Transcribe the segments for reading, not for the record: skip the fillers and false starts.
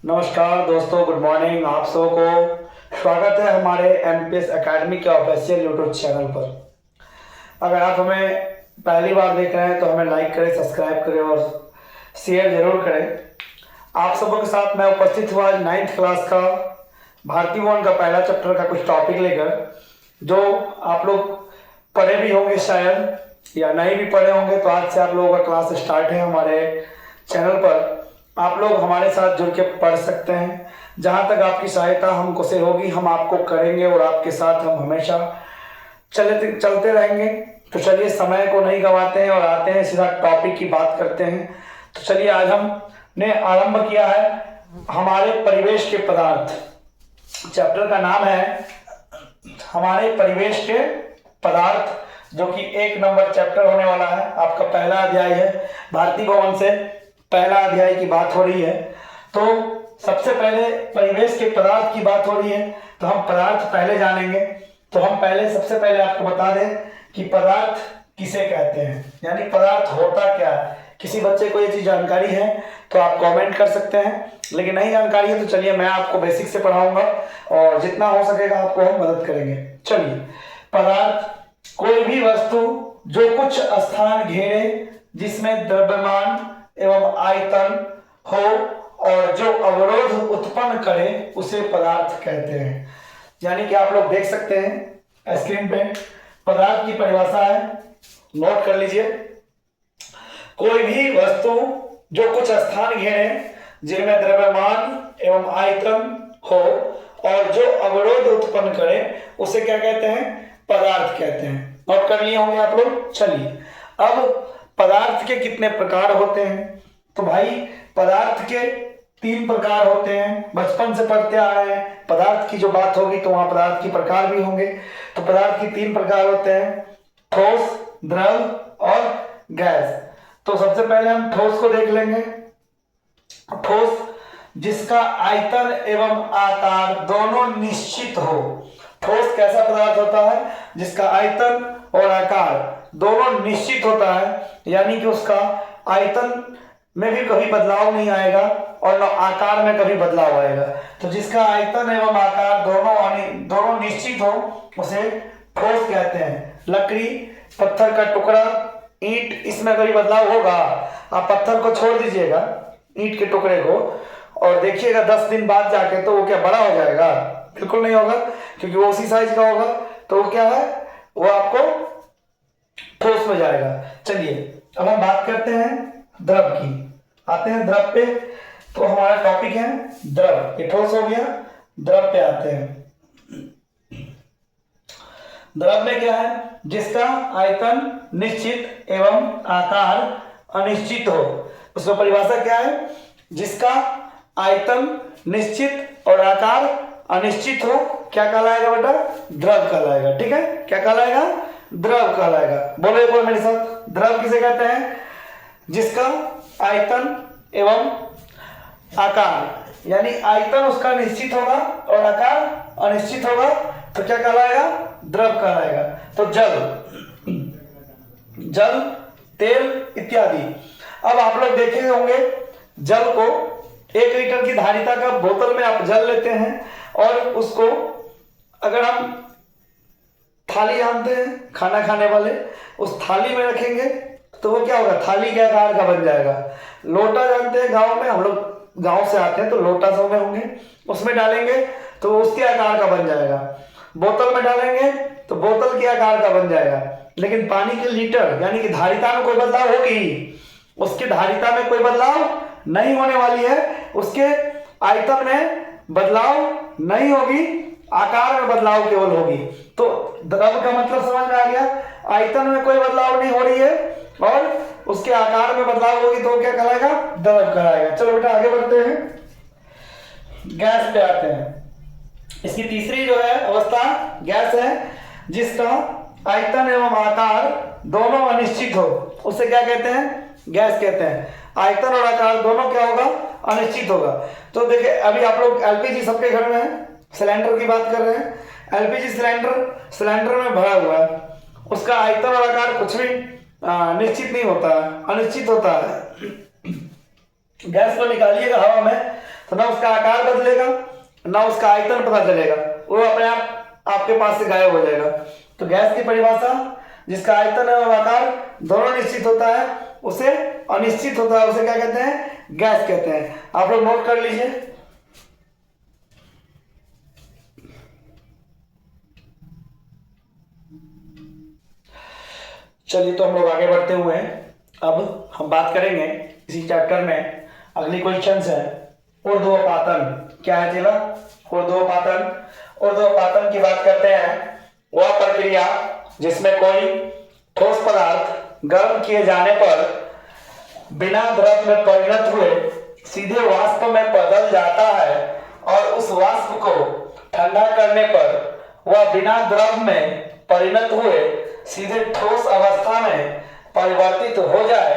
नमस्कार दोस्तों, good morning. आप सबको स्वागत है हमारे एमपीएस एकेडमी के ऑफिशियल यूट्यूब चैनल पर। अगर आप हमें पहली बार देख रहे हैं तो हमें लाइक करें, सब्सक्राइब करें और शेयर जरूर करें। आप सबों के साथ मैं उपस्थित हुआ आज 9th क्लास का भारतीय वन का पहला चैप्टर का कुछ टॉपिक लेकर, जो आप लोग पढ़े भी होंगे शायद या नहीं भी पढ़े होंगे। तो आज से आप लोगों का क्लास स्टार्ट है हमारे चैनल पर। आप लोग हमारे साथ जुड़ के पढ़ सकते हैं। जहाँ तक आपकी सहायता हमको से होगी हम आपको करेंगे और आपके साथ हम हमेशा चलते रहेंगे। तो चलिए समय को नहीं गंवाते हैं और आते हैं सीधा टॉपिक की बात करते हैं। तो चलिए, आज हमने आरंभ किया है हमारे परिवेश के पदार्थ। चैप्टर का नाम है हमारे परिवेश के पदार्थ, जो कि 1 नंबर चैप्टर होने वाला है। आपका पहला अध्याय है, भारतीय भवन से पहला अध्याय की बात हो रही है। तो सबसे पहले परिवेश के पदार्थ की बात हो रही है, तो हम पदार्थ पहले जानेंगे। तो हम सबसे पहले आपको बता दें कि पदार्थ किसे कहते हैं, यानी पदार्थ होता क्या है। किसी बच्चे को ये चीज जानकारी है तो आप कमेंट कर सकते हैं, लेकिन नहीं जानकारी है तो चलिए मैं आपको बेसिक से पढ़ाऊंगा और जितना हो सकेगा आपको हम मदद करेंगे। चलिए, पदार्थ कोई भी वस्तु जो कुछ स्थान घेरे, जिसमें द्रव्यमान एवं आयतन हो और जो अवरोध उत्पन्न करे, उसे पदार्थ कहते हैं। यानी कि आप लोग देख सकते हैं स्क्रीन पे पदार्थ की परिभाषा है, नोट कर लीजिए। कोई भी वस्तु जो कुछ स्थान घेरे, जिनमें द्रव्यमान एवं आयतन हो और जो अवरोध उत्पन्न करे, उसे क्या कहते हैं? पदार्थ कहते हैं। नोट कर लिए होंगे आप लोग। चलिए, अब पदार्थ के कितने प्रकार होते हैं? तो भाई पदार्थ के 3 प्रकार होते हैं। बचपन से पढ़ते आ रहे हैं, पदार्थ की जो बात होगी तो वहां पदार्थ के प्रकार भी होंगे। तो पदार्थ के 3 प्रकार होते हैं, ठोस, द्रव और गैस। तो सबसे पहले हम ठोस को देख लेंगे। ठोस जिसका आयतन एवं आकार दोनों निश्चित हो। ठोस कैसा पदार्थ होता है? जिसका आयतन और आकार दोनों निश्चित होता है, यानी कि उसका आयतन में भी कभी बदलाव नहीं आएगा और न आकार में कभी बदलाव आएगा। तो जिसका आयतन एवं आकार दोनों निश्चित हो, उसे ठोस कहते हैं। लकड़ी, पत्थर का टुकड़ा, ईंट, इसमें कभी बदलाव होगा? आप पत्थर को छोड़ दीजिएगा, ईंट के टुकड़े को, और देखिएगा 10 दिन बाद जाके तो वो क्या बड़ा हो जाएगा? बिल्कुल नहीं होगा, क्योंकि वो उसी साइज का होगा। तो वो क्या है? वो आपको ठोस में जाएगा। चलिए, अब हम बात करते हैं द्रव की। आते हैं द्रव पे। तो हमारा टॉपिक है द्रव। ये ठोस हो गया, द्रव पे आते हैं। द्रव में क्या है? जिसका आयतन निश्चित एवं आकार अनिश्चित हो। उसका परिभाषा क्या है? जिसका आयतन निश्चित और आकार अनिश्चित हो, क्या कहलाएगा बेटा? द्रव कहलाएगा। ठीक है, क्या कहलाएगा? द्रव कहलाएगा। बोलो एक बार मेरे साथ, द्रव किसे कहते हैं? जिसका आयतन एवं आकार, यानी आयतन उसका निश्चित होगा और आकार अनिश्चित होगा, तो क्या कहलाएगा? द्रव कहलाएगा। तो जल, तेल इत्यादि। अब आप लोग देखे होंगे जल को 1 लीटर की धारिता का बोतल में आप जल लेते हैं और उसको अगर हम थाली जानते हैं खाना खाने वाले, उस थाली में रखेंगे तो वो क्या होगा? थाली के आकार का बन जाएगा। लोटा जानते हैं, गांव में हम लोग गांव से आते हैं तो लोटा सब में होंगे, उसमें डालेंगे तो उसके आकार का बन जाएगा। बोतल में डालेंगे तो बोतल के आकार का बन जाएगा। लेकिन पानी के लीटर यानी कि धारिता में कोई बदलाव होगी? उसके धारिता में कोई बदलाव नहीं होने वाली है, उसके आयतन में बदलाव नहीं होगी, आकार में बदलाव केवल होगी। तो द्रव का मतलब समझ में आ गया? आयतन में कोई बदलाव नहीं हो रही है और उसके आकार में बदलाव होगी तो क्या कहलाएगा? द्रव कहलाएगा। चलो बेटा आगे बढ़ते हैं, गैस पे आते हैं। इसकी तीसरी जो है अवस्था गैस है, जिसका आयतन एवं आकार दोनों अनिश्चित हो, उसे क्या कहते हैं? गैस कहते हैं। आयतन और आकार दोनों क्या होगा? अनिश्चित होगा। तो देखिए, अभी आप लोग एलपीजी सबके घर में है, सिलेंडर की बात कर रहे हैं। एलपीजी सिलेंडर में भरा हुआ है, उसका आयतन और आकार कुछ भी निश्चित नहीं होता है, अनिश्चित होता है। गैस को निकालिएगा हवा में तो ना उसका आकार बदलेगा ना उसका आयतन पता चलेगा, वो अपने आप आपके पास से गायब हो जाएगा। तो गैस की परिभाषा, जिसका आयतन और आकार दोनों निश्चित होता है उसे अनिश्चित होता है, उसे क्या कहते हैं? गैस कहते हैं। आप लोग नोट कर लीजिए। चलिए तो हम लोग आगे बढ़ते हुए अब हम बात करेंगे इसी चैप्टर में अगली क्वेश्चन है ऊर्ध्वपातन। क्या है चला? ऊर्ध्वपातन। ऊर्ध्वपातन की बात करते हैं, वह प्रक्रिया जिसमें कोई ठोस पदार्थ गर्म किए जाने पर बिना द्रव में परिणत हुए सीधे वाष्प में बदल जाता है और उस वाष्प को ठंडा करने पर वह बिना द्रव में परिणत हुए सीधे ठोस अवस्था में परिवर्तित हो जाए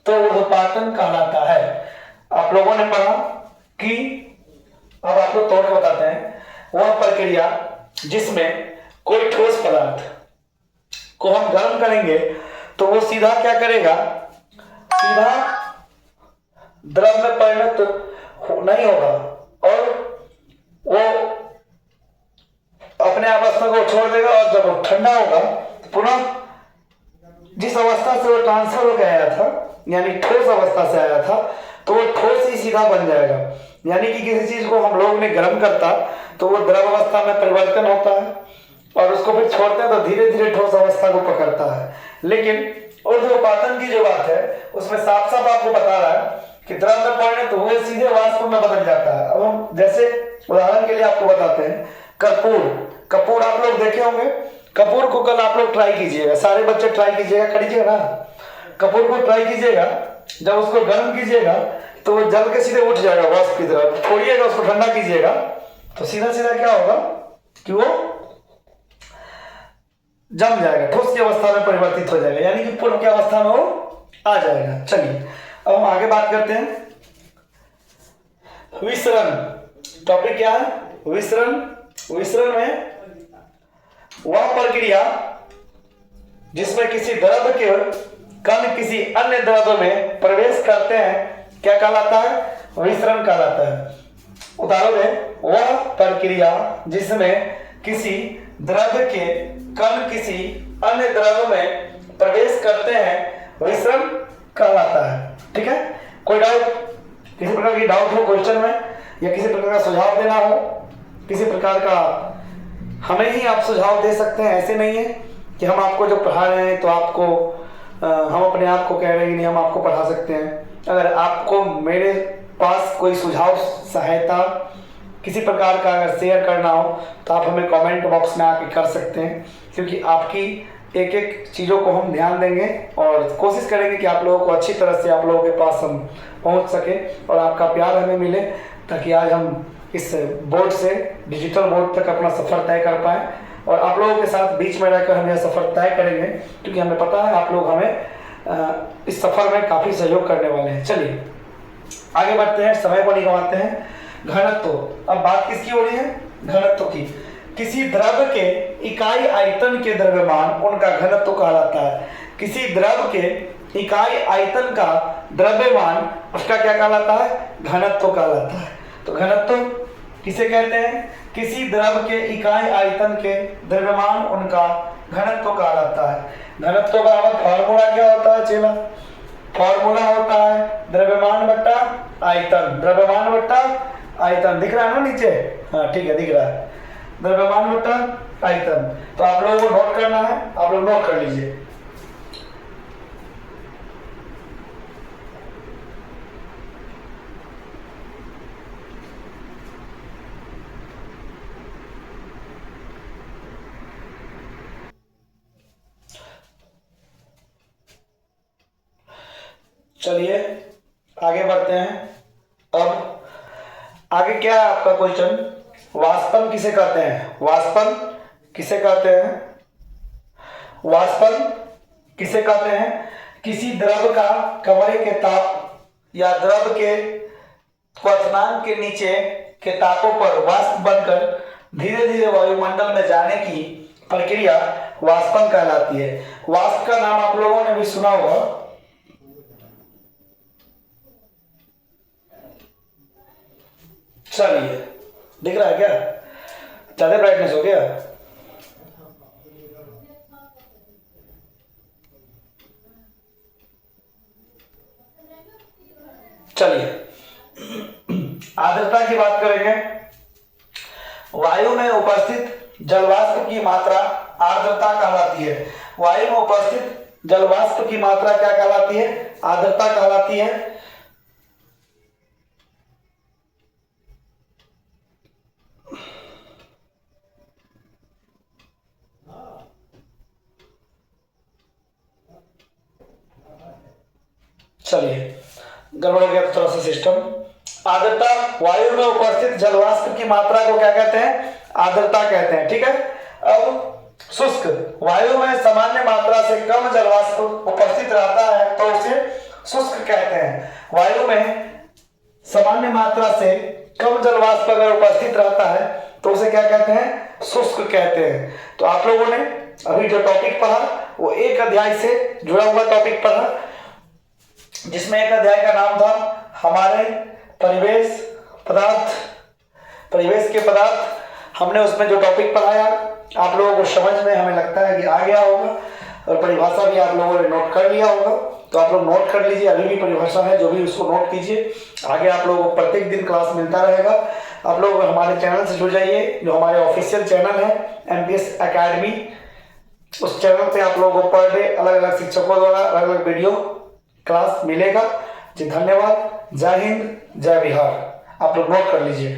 तो ऊर्ध्वपातन कहलाता है। आप लोगों ने पढ़ा कि, अब आप लोग तोड़ के बताते हैं, वह प्रक्रिया जिसमें कोई ठोस पदार्थ को हम गर्म करेंगे तो वो सीधा क्या करेगा? सीधा द्रव में परिणत नहीं होगा और वो अपने अवस्था को छोड़ देगा और जब वो ठंडा होगा तो पुनः जिस अवस्था से वो ट्रांसफर होकर आया था, यानी ठोस अवस्था से आया था, तो वो ठोस ही सीधा बन जाएगा। यानी कि किसी चीज को हम लोग ने गर्म करता तो वो द्रव अवस्था में परिवर्तन होता है और उसको फिर छोड़ते हैं तो धीरे धीरे ठोस अवस्था को पकड़ता है। लेकिन ऊर्ध्वपातन की जो बात है उसमें साफ साफ आपको बता रहा है कि द्रव में परिणत हुए सीधे वाष्प में बदल जाता है। अब हम जैसे उदाहरण के लिए आपको बताते हैं, कपूर आप लोग देखे होंगे। कपूर को कल आप लोग ट्राई कीजिएगा, सारे बच्चे ट्राई कीजिएगा ना। कपूर को ट्राई कीजिएगा, जब उसको गर्म कीजिएगा तो वो जल के सीधे उठ जाएगा वाष्प की तरफ। छोड़िएगा उसको, ठंडा कीजिएगा तो सीधा सीधा क्या होगा कि वो जम जाएगा, ठोस की अवस्था में परिवर्तित हो जाएगा, यानी कि पूर्व की अवस्था में वो आ जाएगा। चलिए अब हम आगे बात करते हैं विसरण। टॉपिक क्या है? विसरण। विसरण में वह प्रक्रिया जिसमें किसी द्रव के कण किसी अन्य द्रव में प्रवेश करते हैं क्या कहलाता है? विसरण कहलाता है। उदाहरण है, वह प्रक्रिया जिसमें किसी द्रव के कण किसी अन्य द्रव में प्रवेश करते हैं विसरण कहलाता है। ठीक है? कोई डाउट, किसी प्रकार की डाउट हो क्वेश्चन में या किसी प्रकार का सुझाव देना हो, किसी प्रकार का हमें ही आप सुझाव दे सकते हैं। ऐसे नहीं है कि हम आपको जो पढ़ा रहे हैं तो आपको हम अपने आप को कह रहे हैं नहीं, हम आपको पढ़ा सकते हैं। अगर आपको मेरे पास कोई सुझाव, सहायता किसी प्रकार का अगर शेयर करना हो तो आप हमें कमेंट बॉक्स में आके कर सकते हैं, क्योंकि आपकी एक एक चीज़ों को हम ध्यान देंगे और कोशिश करेंगे कि आप लोगों को अच्छी तरह से आप लोगों के पास हम पहुंच सके और आपका प्यार हमें मिले, ताकि आज हम इस बोर्ड से डिजिटल बोर्ड तक अपना सफ़र तय कर पाएँ और आप लोगों के साथ बीच में रहकर हम यह सफ़र तय करेंगे, क्योंकि हमें पता है आप लोग हमें इस सफ़र में काफ़ी सहयोग करने वाले हैं। चलिए आगे बढ़ते हैं, समय को नहीं गंवाते हैं। घनत्व। अब बात किसकी हो रही है? घनत्व की। किसी द्रव के इकाई आयतन के द्रव्यमान उनका घनत्व कहलाता है। किसी द्रव के इकाई आयतन का द्रव्यमान उसका क्या कहलाता है? घनत्व कहलाता है। तो घनत्व किसे कहते हैं? किसी द्रव के इकाई आयतन के द्रव्यमान उनका घनत्व कहलाता है। घनत्व का फॉर्मूला क्या होता है चेला? फॉर्मूला होता है द्रव्यमान बट्टा आयतन। द्रव्यमान बट्टा आयतन दिख रहा है ना नीचे? हाँ ठीक है, दिख रहा है। द्रव्यमान बट्टा आयतन। तो आप लोगों को नोट करना है, आप लोग नोट कर लीजिए। चलिए आगे बढ़ते हैं। अब आगे क्या है आपका क्वेश्चन? वाष्पन किसे कहते हैं? वाष्पन किसे कहते हैं? वाष्पन किसे कहते हैं? किसी द्रव का कमरे के ताप या द्रव के क्वथनांक के नीचे के तापों पर वाष्प बनकर धीरे धीरे वायुमंडल में जाने की प्रक्रिया वाष्पन कहलाती है। वाष्प का नाम आप लोगों ने भी सुना होगा। चलिए, दिख रहा है क्या? ज़्यादा ब्राइटनेस हो गया? चलिए, आर्द्रता की बात करेंगे। वायु में उपस्थित जलवाष्प की मात्रा आर्द्रता कहलाती है। वायु में उपस्थित जलवाष्प की मात्रा क्या कहलाती है? आर्द्रता कहलाती है। चलिए, गड़बड़ हो गया थोड़ा सा सिस्टम। आर्द्रता, वायु में उपस्थित जलवाष्प की मात्रा को क्या कहते हैं? आर्द्रता कहते हैं। ठीक है। अब शुष्क, वायु में सामान्य मात्रा से कम जलवाष्प उपस्थित रहता है तो उसे शुष्क कहते हैं। वायु में सामान्य मात्रा से कम जलवाष्प अगर उपस्थित रहता है तो उसे क्या कहते हैं? शुष्क कहते हैं। तो आप लोगों ने अभी जो टॉपिक पढ़ा वो एक अध्याय से जुड़ा हुआ टॉपिक पढ़ा, जिसमें एक अध्याय का नाम था हमारे परिवेश पदार्थ, परिवेश के पदार्थ। हमने उसमें जो टॉपिक पढ़ाया आप लोगों को समझ में हमें लगता है कि आ गया होगा, और परिभाषा भी आप लोगों ने नोट कर लिया होगा। तो आप लोग नोट कर लीजिए, अभी भी परिभाषा है, जो भी उसको नोट कीजिए। आगे आप लोगों को प्रत्येक दिन क्लास मिलता रहेगा। आप लोग हमारे चैनल से जुड़ जाइए, जो हमारे ऑफिशियल चैनल है एमपीएस एकेडमी। उस चैनल पे आप लोगों को पर डे अलग अलग शिक्षकों द्वारा अलग अलग वीडियो क्लास मिलेगा। जी धन्यवाद। जय हिंद, जय बिहार। आप लोग नोट कर लीजिए।